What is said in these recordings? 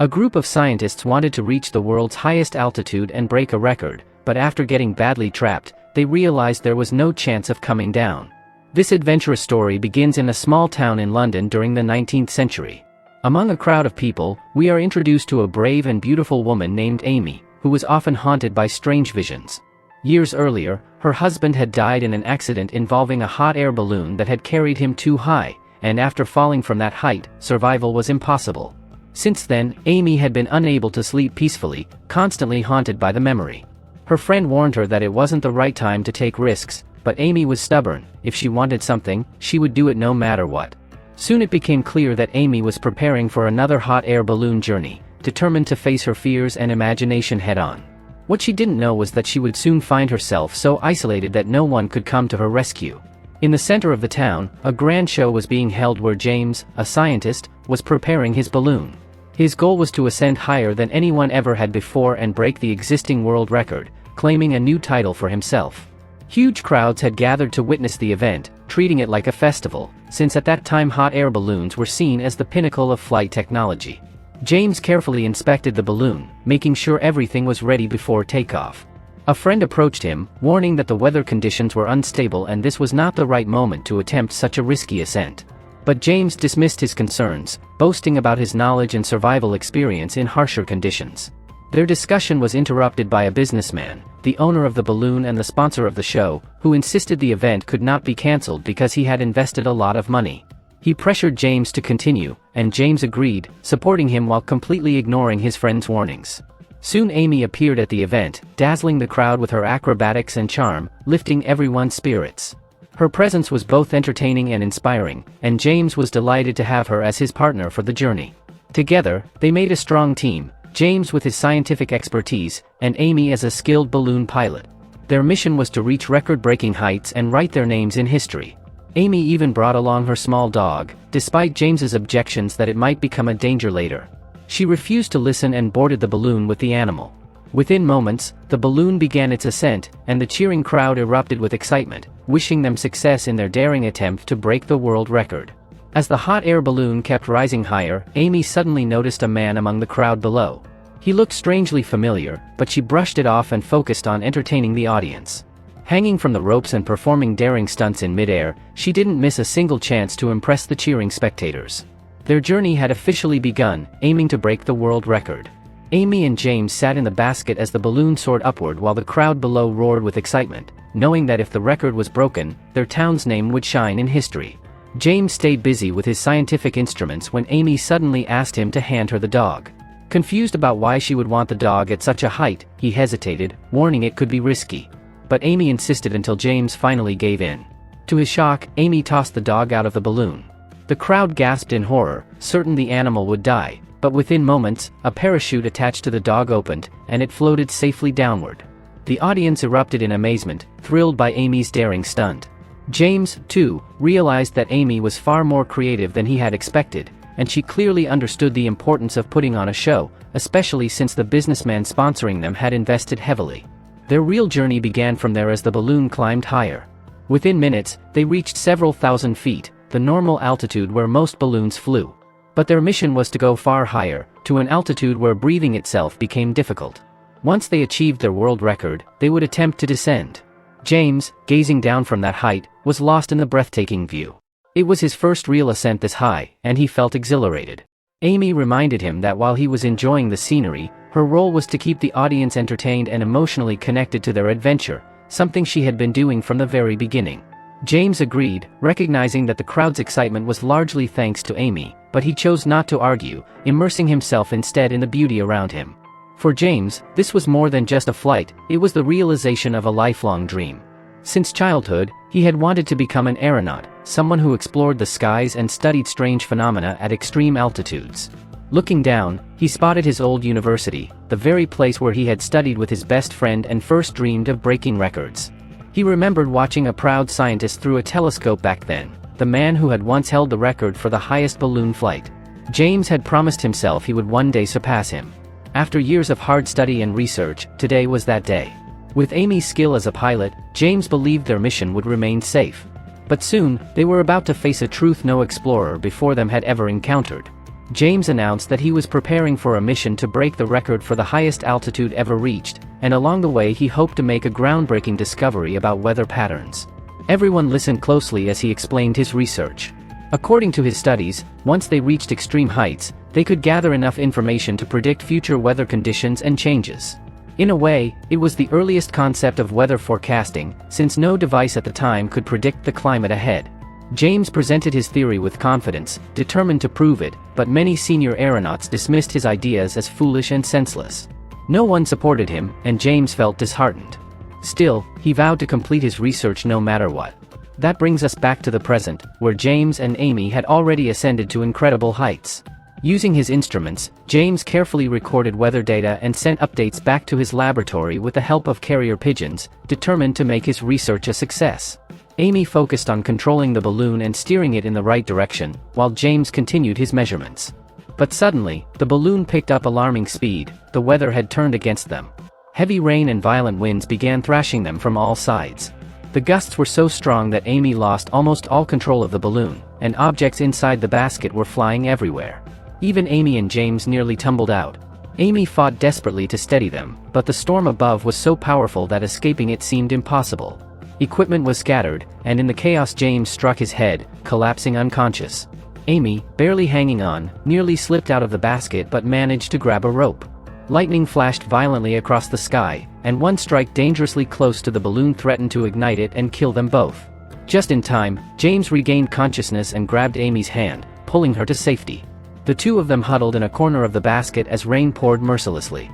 A group of scientists wanted to reach the world's highest altitude and break a record, but after getting badly trapped, they realized there was no chance of coming down. This adventurous story begins in a small town in London during the 19th century. Among a crowd of people, we are introduced to a brave and beautiful woman named Amy, who was often haunted by strange visions. Years earlier, her husband had died in an accident involving a hot air balloon that had carried him too high, and after falling from that height, survival was impossible. Since then, Amy had been unable to sleep peacefully, constantly haunted by the memory. Her friend warned her that it wasn't the right time to take risks, but Amy was stubborn. If she wanted something, she would do it no matter what. Soon it became clear that Amy was preparing for another hot air balloon journey, determined to face her fears and imagination head-on. What she didn't know was that she would soon find herself so isolated that no one could come to her rescue. In the center of the town, a grand show was being held where James, a scientist, was preparing his balloon. His goal was to ascend higher than anyone ever had before and break the existing world record, claiming a new title for himself. Huge crowds had gathered to witness the event, treating it like a festival, since at that time hot air balloons were seen as the pinnacle of flight technology. James carefully inspected the balloon, making sure everything was ready before takeoff. A friend approached him, warning that the weather conditions were unstable and this was not the right moment to attempt such a risky ascent. But James dismissed his concerns, boasting about his knowledge and survival experience in harsher conditions. Their discussion was interrupted by a businessman, the owner of the balloon and the sponsor of the show, who insisted the event could not be cancelled because he had invested a lot of money. He pressured James to continue, and James agreed, supporting him while completely ignoring his friend's warnings. Soon Amy appeared at the event, dazzling the crowd with her acrobatics and charm, lifting everyone's spirits. Her presence was both entertaining and inspiring, and James was delighted to have her as his partner for the journey. Together, they made a strong team, James with his scientific expertise, and Amy as a skilled balloon pilot. Their mission was to reach record-breaking heights and write their names in history. Amy even brought along her small dog, despite James's objections that it might become a danger later. She refused to listen and boarded the balloon with the animal. Within moments, the balloon began its ascent, and the cheering crowd erupted with excitement, wishing them success in their daring attempt to break the world record. As the hot air balloon kept rising higher, Amy suddenly noticed a man among the crowd below. He looked strangely familiar, but she brushed it off and focused on entertaining the audience. Hanging from the ropes and performing daring stunts in midair, she didn't miss a single chance to impress the cheering spectators. Their journey had officially begun, aiming to break the world record. Amy and James sat in the basket as the balloon soared upward while the crowd below roared with excitement, knowing that if the record was broken, their town's name would shine in history. James stayed busy with his scientific instruments when Amy suddenly asked him to hand her the dog. Confused about why she would want the dog at such a height, he hesitated, warning it could be risky. But Amy insisted until James finally gave in. To his shock, Amy tossed the dog out of the balloon. The crowd gasped in horror, certain the animal would die, but within moments, a parachute attached to the dog opened, and it floated safely downward. The audience erupted in amazement, thrilled by Amy's daring stunt. James, too, realized that Amy was far more creative than he had expected, and she clearly understood the importance of putting on a show, especially since the businessman sponsoring them had invested heavily. Their real journey began from there as the balloon climbed higher. Within minutes, they reached several thousand feet, the normal altitude where most balloons flew. But their mission was to go far higher, to an altitude where breathing itself became difficult. Once they achieved their world record, they would attempt to descend. James, gazing down from that height, was lost in the breathtaking view. It was his first real ascent this high, and he felt exhilarated. Amy reminded him that while he was enjoying the scenery, her role was to keep the audience entertained and emotionally connected to their adventure, something she had been doing from the very beginning. James agreed, recognizing that the crowd's excitement was largely thanks to Amy, but he chose not to argue, immersing himself instead in the beauty around him. For James, this was more than just a flight, it was the realization of a lifelong dream. Since childhood, he had wanted to become an aeronaut, someone who explored the skies and studied strange phenomena at extreme altitudes. Looking down, he spotted his old university, the very place where he had studied with his best friend and first dreamed of breaking records. He remembered watching a proud scientist through a telescope back then, the man who had once held the record for the highest balloon flight. James had promised himself he would one day surpass him. After years of hard study and research, today was that day. With Amy's skill as a pilot, James believed their mission would remain safe. But soon, they were about to face a truth no explorer before them had ever encountered. James announced that he was preparing for a mission to break the record for the highest altitude ever reached, and along the way he hoped to make a groundbreaking discovery about weather patterns. Everyone listened closely as he explained his research. According to his studies, once they reached extreme heights, they could gather enough information to predict future weather conditions and changes. In a way, it was the earliest concept of weather forecasting, since no device at the time could predict the climate ahead. James presented his theory with confidence, determined to prove it, but many senior aeronauts dismissed his ideas as foolish and senseless. No one supported him, and James felt disheartened. Still, he vowed to complete his research no matter what. That brings us back to the present, where James and Amy had already ascended to incredible heights. Using his instruments, James carefully recorded weather data and sent updates back to his laboratory with the help of carrier pigeons, determined to make his research a success. Amy focused on controlling the balloon and steering it in the right direction, while James continued his measurements. But suddenly, the balloon picked up alarming speed. The weather had turned against them. Heavy rain and violent winds began thrashing them from all sides. The gusts were so strong that Amy lost almost all control of the balloon, and objects inside the basket were flying everywhere. Even Amy and James nearly tumbled out. Amy fought desperately to steady them, but the storm above was so powerful that escaping it seemed impossible. Equipment was scattered, and in the chaos James struck his head, collapsing unconscious. Amy, barely hanging on, nearly slipped out of the basket but managed to grab a rope. Lightning flashed violently across the sky, and one strike dangerously close to the balloon threatened to ignite it and kill them both. Just in time, James regained consciousness and grabbed Amy's hand, pulling her to safety. The two of them huddled in a corner of the basket as rain poured mercilessly.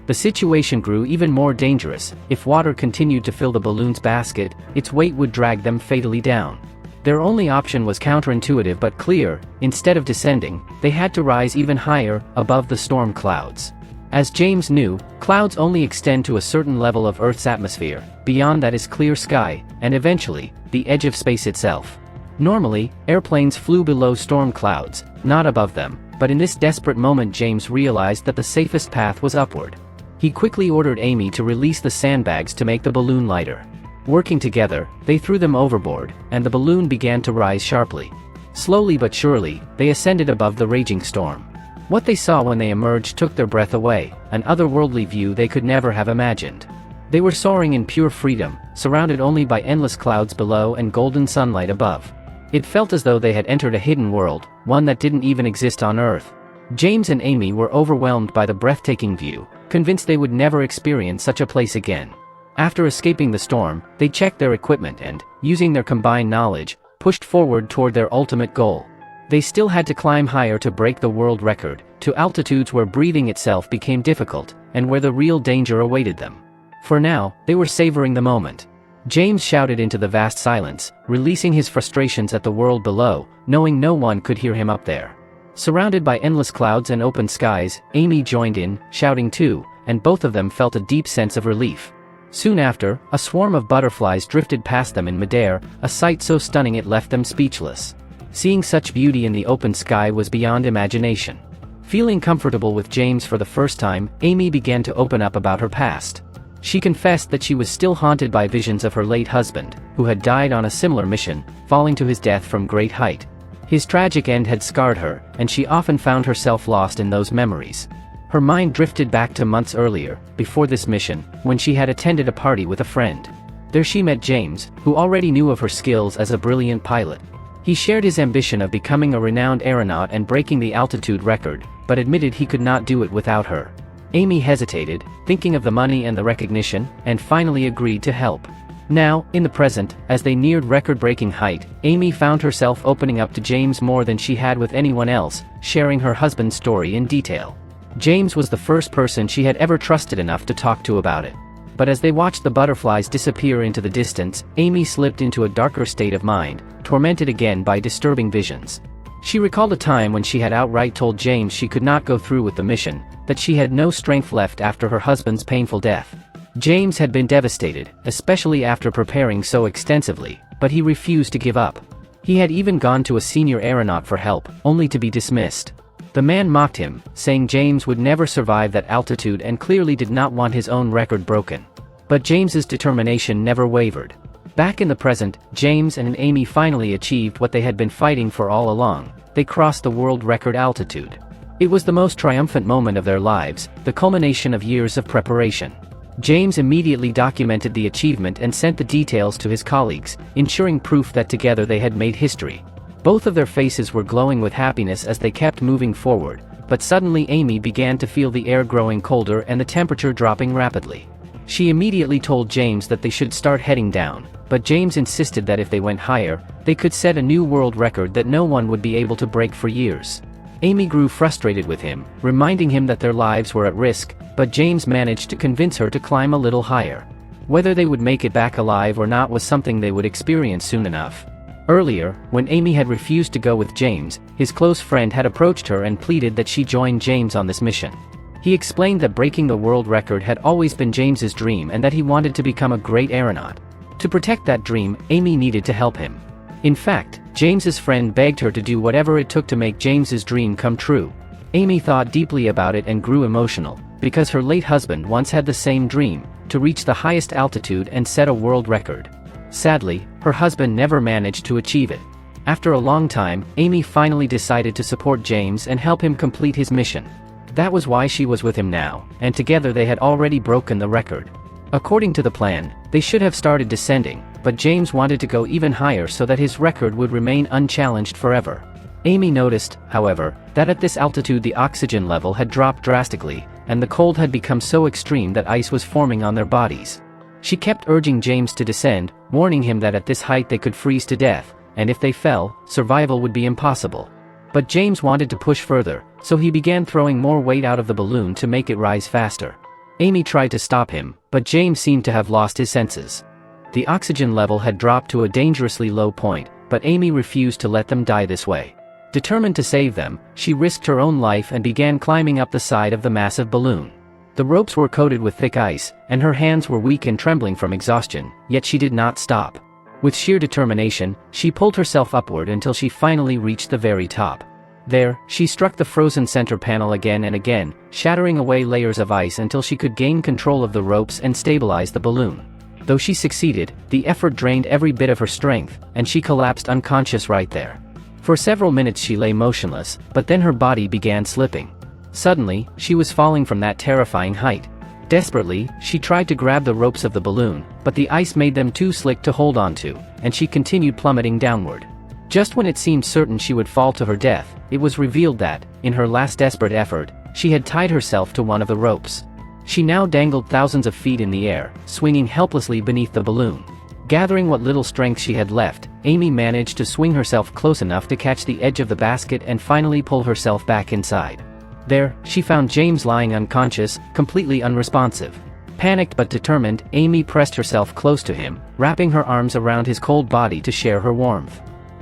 The situation grew even more dangerous. If water continued to fill the balloon's basket, its weight would drag them fatally down. Their only option was counterintuitive but clear. Instead of descending, they had to rise even higher, above the storm clouds. As James knew, clouds only extend to a certain level of Earth's atmosphere. Beyond that is clear sky, and eventually, the edge of space itself. Normally, airplanes flew below storm clouds, not above them, but in this desperate moment James realized that the safest path was upward. He quickly ordered Amy to release the sandbags to make the balloon lighter. Working together, they threw them overboard, and the balloon began to rise sharply. Slowly but surely, they ascended above the raging storm. What they saw when they emerged took their breath away, an otherworldly view they could never have imagined. They were soaring in pure freedom, surrounded only by endless clouds below and golden sunlight above. It felt as though they had entered a hidden world, one that didn't even exist on Earth. James and Amy were overwhelmed by the breathtaking view, convinced they would never experience such a place again. After escaping the storm, they checked their equipment and, using their combined knowledge, pushed forward toward their ultimate goal. They still had to climb higher to break the world record, to altitudes where breathing itself became difficult, and where the real danger awaited them. For now, they were savoring the moment. James shouted into the vast silence, releasing his frustrations at the world below, knowing no one could hear him up there. Surrounded by endless clouds and open skies, Amy joined in, shouting too, and both of them felt a deep sense of relief. Soon after, a swarm of butterflies drifted past them in midair, a sight so stunning it left them speechless. Seeing such beauty in the open sky was beyond imagination. Feeling comfortable with James for the first time, Amy began to open up about her past. She confessed that she was still haunted by visions of her late husband, who had died on a similar mission, falling to his death from great height. His tragic end had scarred her, and she often found herself lost in those memories. Her mind drifted back to months earlier, before this mission, when she had attended a party with a friend. There she met James, who already knew of her skills as a brilliant pilot. He shared his ambition of becoming a renowned aeronaut and breaking the altitude record, but admitted he could not do it without her. Amy hesitated, thinking of the money and the recognition, and finally agreed to help. Now, in the present, as they neared record-breaking height, Amy found herself opening up to James more than she had with anyone else, sharing her husband's story in detail. James was the first person she had ever trusted enough to talk to about it. But as they watched the butterflies disappear into the distance, Amy slipped into a darker state of mind, tormented again by disturbing visions. She recalled a time when she had outright told James she could not go through with the mission, that she had no strength left after her husband's painful death. James had been devastated, especially after preparing so extensively, but he refused to give up. He had even gone to a senior aeronaut for help, only to be dismissed. The man mocked him, saying James would never survive that altitude and clearly did not want his own record broken. But James's determination never wavered. Back in the present, James and Amy finally achieved what they had been fighting for all along. They crossed the world record altitude. It was the most triumphant moment of their lives, the culmination of years of preparation. James immediately documented the achievement and sent the details to his colleagues, ensuring proof that together they had made history. Both of their faces were glowing with happiness as they kept moving forward, but suddenly Amy began to feel the air growing colder and the temperature dropping rapidly. She immediately told James that they should start heading down, but James insisted that if they went higher, they could set a new world record that no one would be able to break for years. Amy grew frustrated with him, reminding him that their lives were at risk, but James managed to convince her to climb a little higher. Whether they would make it back alive or not was something they would experience soon enough. Earlier, when Amy had refused to go with James, his close friend had approached her and pleaded that she join James on this mission. He explained that breaking the world record had always been James's dream and that he wanted to become a great aeronaut. To protect that dream, Amy needed to help him. In fact, James's friend begged her to do whatever it took to make James's dream come true. Amy thought deeply about it and grew emotional, because her late husband once had the same dream, to reach the highest altitude and set a world record. Sadly, her husband never managed to achieve it. After a long time, Amy finally decided to support James and help him complete his mission. That was why she was with him now, and together they had already broken the record. According to the plan, they should have started descending, but James wanted to go even higher so that his record would remain unchallenged forever. Amy noticed, however, that at this altitude the oxygen level had dropped drastically, and the cold had become so extreme that ice was forming on their bodies. She kept urging James to descend, warning him that at this height they could freeze to death, and if they fell, survival would be impossible. But James wanted to push further, so he began throwing more weight out of the balloon to make it rise faster. Amy tried to stop him, but James seemed to have lost his senses. The oxygen level had dropped to a dangerously low point, but Amy refused to let them die this way. Determined to save them, she risked her own life and began climbing up the side of the massive balloon. The ropes were coated with thick ice, and her hands were weak and trembling from exhaustion, yet she did not stop. With sheer determination, she pulled herself upward until she finally reached the very top. There, she struck the frozen center panel again and again, shattering away layers of ice until she could gain control of the ropes and stabilize the balloon. Though she succeeded, the effort drained every bit of her strength, and she collapsed unconscious right there. For several minutes she lay motionless, but then her body began slipping. Suddenly, she was falling from that terrifying height. Desperately, she tried to grab the ropes of the balloon, but the ice made them too slick to hold onto, and she continued plummeting downward. Just when it seemed certain she would fall to her death, it was revealed that, in her last desperate effort, she had tied herself to one of the ropes. She now dangled thousands of feet in the air, swinging helplessly beneath the balloon. Gathering what little strength she had left, Amy managed to swing herself close enough to catch the edge of the basket and finally pull herself back inside. There, she found James lying unconscious, completely unresponsive. Panicked but determined, Amy pressed herself close to him, wrapping her arms around his cold body to share her warmth.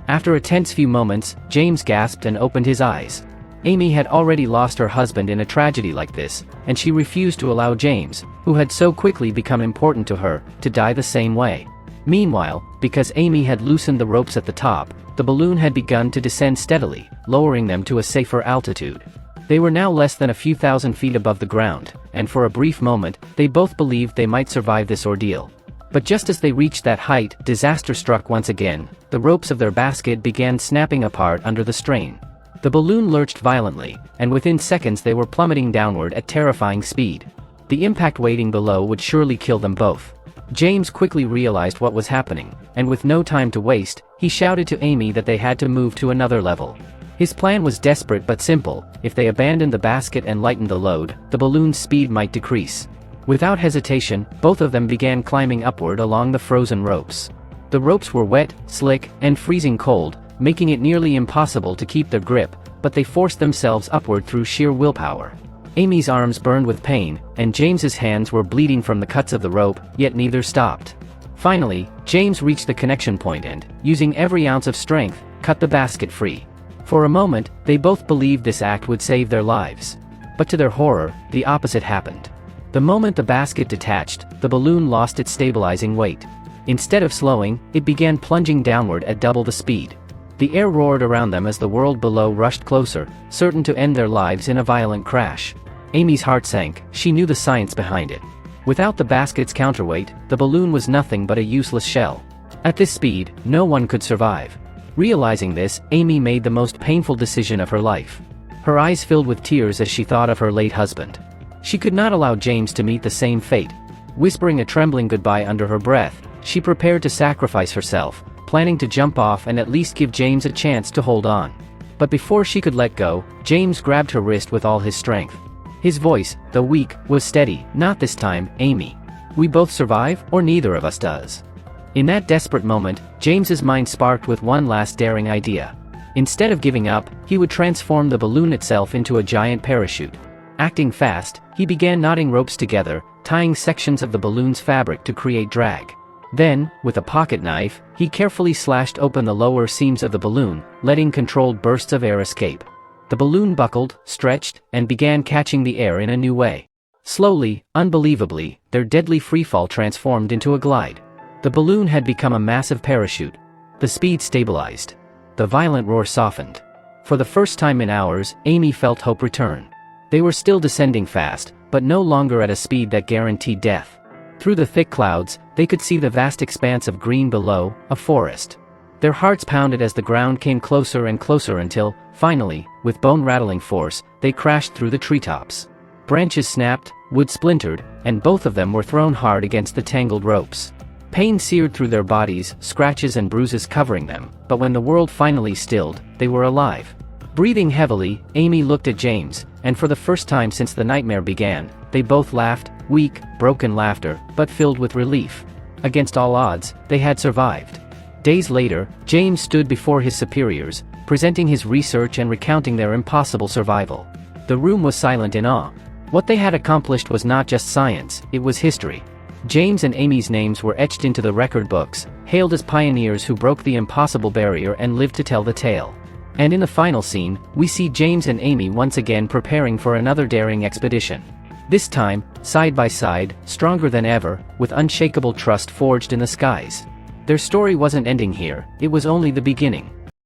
After a tense few moments, James gasped and opened his eyes. Amy had already lost her husband in a tragedy like this, and she refused to allow James, who had so quickly become important to her, to die the same way. Meanwhile, because Amy had loosened the ropes at the top, the balloon had begun to descend steadily, lowering them to a safer altitude. They were now less than a few thousand feet above the ground, and for a brief moment, they both believed they might survive this ordeal. But just as they reached that height, disaster struck once again. The ropes of their basket began snapping apart under the strain. The balloon lurched violently, and within seconds they were plummeting downward at terrifying speed. The impact waiting below would surely kill them both. James quickly realized what was happening, and with no time to waste, he shouted to Amy that they had to move to another level. His plan was desperate but simple. If they abandoned the basket and lightened the load, the balloon's speed might decrease. Without hesitation, both of them began climbing upward along the frozen ropes. The ropes were wet, slick, and freezing cold, making it nearly impossible to keep their grip, but they forced themselves upward through sheer willpower. Amy's arms burned with pain, and James's hands were bleeding from the cuts of the rope, yet neither stopped. Finally, James reached the connection point and, using every ounce of strength, cut the basket free. For a moment, they both believed this act would save their lives. But to their horror, the opposite happened. The moment the basket detached, the balloon lost its stabilizing weight. Instead of slowing, it began plunging downward at double the speed. The air roared around them as the world below rushed closer, certain to end their lives in a violent crash. Amy's heart sank. She knew the science behind it. Without the basket's counterweight, the balloon was nothing but a useless shell. At this speed, no one could survive. Realizing this, Amy made the most painful decision of her life. Her eyes filled with tears as she thought of her late husband. She could not allow James to meet the same fate. Whispering a trembling goodbye under her breath, she prepared to sacrifice herself, planning to jump off and at least give James a chance to hold on. But before she could let go, James grabbed her wrist with all his strength. His voice, though weak, was steady. "Not this time, Amy. We both survive, or neither of us does." In that desperate moment, James's mind sparked with one last daring idea. Instead of giving up, he would transform the balloon itself into a giant parachute. Acting fast, he began knotting ropes together, tying sections of the balloon's fabric to create drag. Then, with a pocket knife, he carefully slashed open the lower seams of the balloon, letting controlled bursts of air escape. The balloon buckled, stretched, and began catching the air in a new way. Slowly, unbelievably, their deadly freefall transformed into a glide. The balloon had become a massive parachute. The speed stabilized. The violent roar softened. For the first time in hours, Amy felt hope return. They were still descending fast, but no longer at a speed that guaranteed death. Through the thick clouds, they could see the vast expanse of green below, a forest. Their hearts pounded as the ground came closer and closer until, finally, with bone-rattling force, they crashed through the treetops. Branches snapped, wood splintered, and both of them were thrown hard against the tangled ropes. Pain seared through their bodies, scratches and bruises covering them, but when the world finally stilled, they were alive. Breathing heavily, Amy looked at James, and for the first time since the nightmare began, they both laughed, weak, broken laughter, but filled with relief. Against all odds, they had survived. Days later, James stood before his superiors, presenting his research and recounting their impossible survival. The room was silent in awe. What they had accomplished was not just science, it was history. James and Amy's names were etched into the record books, hailed as pioneers who broke the impossible barrier and lived to tell the tale. And in the final scene, we see James and Amy once again preparing for another daring expedition. This time, side by side, stronger than ever, with unshakable trust forged in the skies. Their story wasn't ending here, it was only the beginning.